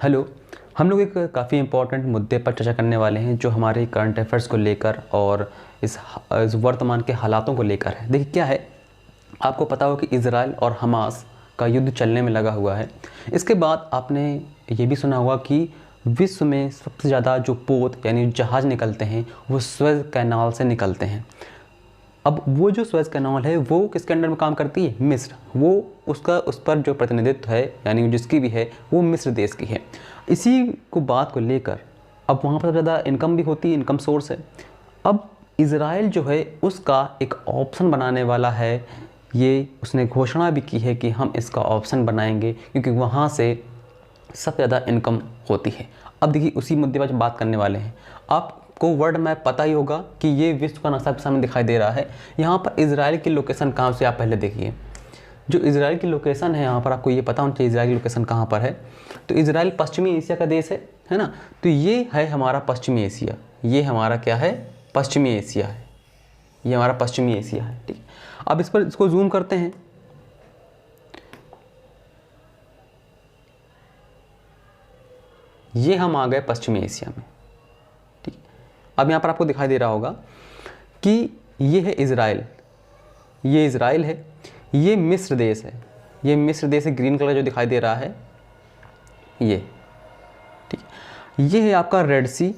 Hello. हम लोग एक काफ़ी इम्पोर्टेंट मुद्दे पर चर्चा करने वाले हैं जो हमारे करंट अफेयर्स को लेकर और इस वर्तमान के हालातों को लेकर है। देखिए क्या है, आपको पता हो कि इज़राइल और हमास का युद्ध चलने में लगा हुआ है। इसके बाद आपने ये भी सुना होगा कि विश्व में सबसे ज़्यादा जो पोत यानी जहाज़ निकलते हैं वो स्वेज़ कैनाल से निकलते हैं। अब वो जो स्वेज़ कैनाल है वो किसके अंडर में काम करती है? मिस्र। वो उस पर जो प्रतिनिधित्व है यानी जिसकी भी है वो मिस्र देश की है। इसी को बात को लेकर अब वहाँ पर ज़्यादा इनकम भी होती है, इनकम सोर्स है। अब इज़राइल जो है उसका एक ऑप्शन बनाने वाला है। ये उसने घोषणा भी की है कि हम इसका ऑप्शन बनाएंगे क्योंकि वहाँ से सबसे ज़्यादा इनकम होती है। अब देखिए उसी मुद्दे पर बात करने वाले हैं। आपको वर्ल्ड मैप पता ही होगा कि ये विश्व का नक्शा सामने दिखाई दे रहा है। यहाँ पर इजराइल की लोकेशन कहाँ से, आप पहले देखिए। जो इजराइल की लोकेशन है यहाँ पर आपको ये पता होना चाहिए इजराइल की लोकेशन कहाँ पर है। तो इजराइल पश्चिमी एशिया का देश है ना। तो ये है हमारा पश्चिमी एशिया। ये हमारा क्या है? पश्चिमी एशिया है। ये हमारा पश्चिमी एशिया है, ठीक है। अब इस पर इसको जूम करते हैं। ये हम आ गए पश्चिमी एशिया में, ठीक है। अब यहाँ पर आपको दिखाई दे रहा होगा कि ये है इज़राइल, ये इज़राइल है, ये मिस्र देश है। ये मिस्र देश है, ग्रीन कलर जो दिखाई दे रहा है ये, ठीक है। ये है आपका रेड सी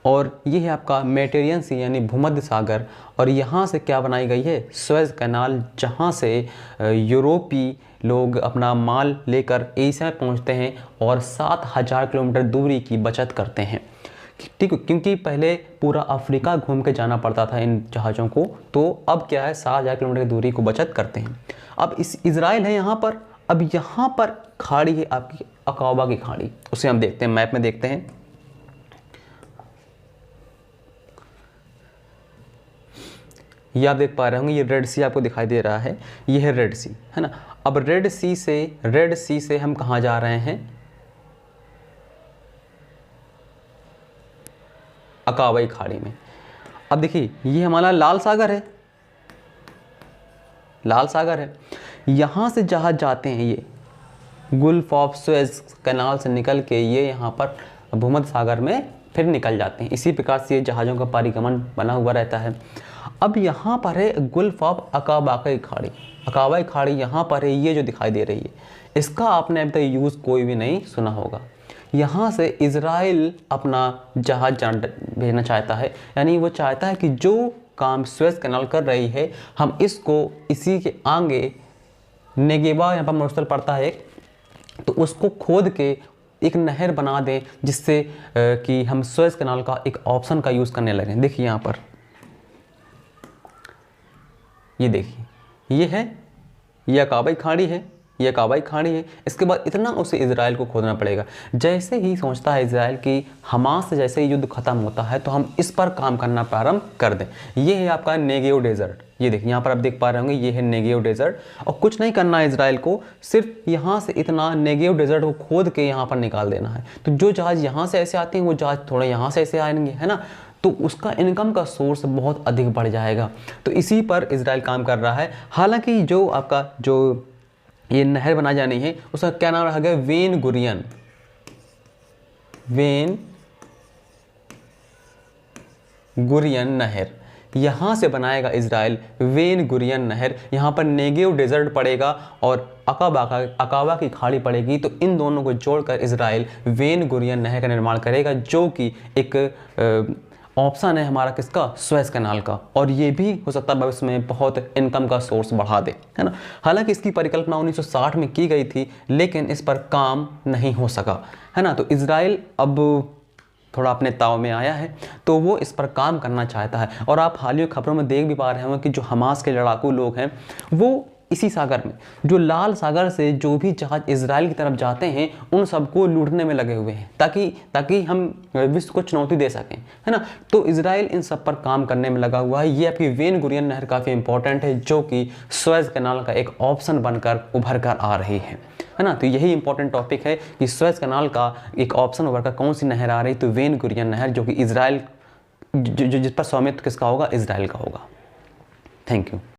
और ये है आपका मेडिटेरियन सी यानी भूमध्य सागर। और यहाँ से क्या बनाई गई है? स्वेज़ कैनाल, जहाँ से यूरोपीय लोग अपना माल लेकर एशिया में पहुँचते हैं और 7000 किलोमीटर दूरी की बचत करते हैं, ठीक है। क्योंकि पहले पूरा अफ्रीका घूम के जाना पड़ता था इन जहाज़ों को, तो अब क्या है 7000 किलोमीटर की दूरी को बचत करते हैं। अब इस इज़राइल है यहाँ पर। अब यहाँ पर खाड़ी है आपकी अकाबा की खाड़ी, उसे हम देखते हैं, मैप में देखते हैं। ये आप देख पा रहे होंगे, ये रेड सी आपको दिखाई दे रहा है, ये है रेड सी, है ना। अब रेड सी से हम कहाँ जा रहे हैं? अकाबाई खाड़ी में। अब देखिए ये हमारा लाल सागर है, लाल सागर है। यहाँ से जहाज जाते हैं, ये गुल्फ ऑफ सुएज कैनाल से निकल के ये यहाँ पर भूमध्य सागर में फिर निकल जाते हैं। इसी प्रकार से ये जहाज़ों का परिगमन बना हुआ रहता है। अब यहाँ पर है गुल्फ ऑफ अकाबाई खाड़ी, अकाबाई खाड़ी यहाँ पर है, ये जो दिखाई दे रही है। इसका आपने अब तक यूज़ कोई भी नहीं सुना होगा। यहाँ से इज़राइल अपना जहाज़ भेजना चाहता है, यानी वो चाहता है कि जो काम स्वेज़ कैनाल कर रही है हम इसको इसी के आगे नेगेवा यहाँ पर मरुस्थल पड़ता है, तो उसको खोद के एक नहर बना दें जिससे कि हम स्वेज़ कैनाल का एक ऑप्शन का यूज़ करने लगें। देखिए यहाँ पर ये देखिए, ये है, ये अकाबाई खाड़ी है, ये अकाबाई खाड़ी है। इसके बाद इतना उसे इज़राइल को खोदना पड़ेगा। जैसे ही सोचता है इज़राइल कि हमास से जैसे ही युद्ध खत्म होता है तो हम इस पर काम करना प्रारंभ कर दें। ये है आपका नेगेव डेजर्ट। ये देखिए यहाँ पर आप देख पा रहे होंगे, ये है नेगेव डेजर्ट। और कुछ नहीं करना है इज़राइल को, सिर्फ यहाँ से इतना नेगेव डेजर्ट को खोद के यहाँ पर निकाल देना है। तो जो जहाज़ यहाँ से ऐसे आते हैं वो जहाज़ थोड़ा यहाँ से ऐसे आएंगे, है ना। तो उसका इनकम का सोर्स बहुत अधिक बढ़ जाएगा। तो इसी पर इज़राइल काम कर रहा है। हालांकि जो आपका जो ये नहर बनाई जानी है उसका क्या नाम रहा गया? वेन गुरियन, वेन गुरियन नहर। यहाँ से बनाएगा इज़राइल वेन गुरियन नहर। यहाँ पर नेगेव डेजर्ट पड़ेगा और अकाबा की खाड़ी पड़ेगी। तो इन दोनों को जोड़कर इज़राइल वेन गुरियन नहर का निर्माण करेगा, जो कि एक ऑप्शन है हमारा किसका? स्वेज़ कैनाल का। और ये भी हो सकता है भविष्य में बहुत इनकम का सोर्स बढ़ा दे, है ना। हालांकि इसकी परिकल्पना 1960 में की गई थी, लेकिन इस पर काम नहीं हो सका, है ना। तो इज़राइल अब थोड़ा अपने ताव में आया है, तो वो इस पर काम करना चाहता है। और आप हालिया खबरों में देख भी पा रहे होंगे कि जो हमास के लड़ाकू लोग हैं वो इसी सागर में, जो लाल सागर से जो भी जहाज इज़राइल की तरफ जाते हैं उन सबको लूटने में लगे हुए हैं, ताकि हम विश्व को चुनौती दे सकें, है ना। तो इज़राइल इन सब पर काम करने में लगा हुआ है। ये आपकी वेन गुरियन नहर काफ़ी इंपॉर्टेंट है, जो कि स्वेज़ कैनाल का एक ऑप्शन बनकर उभर कर आ रही है ना। तो यही इंपॉर्टेंट टॉपिक है कि स्वेज़ कैनाल का एक ऑप्शन उभर कर कौन सी नहर आ रही? तो वेन गुरियन नहर, जो कि इज़राइल जिस पर स्वामित्व किसका होगा? इज़राइल का होगा। Thank you.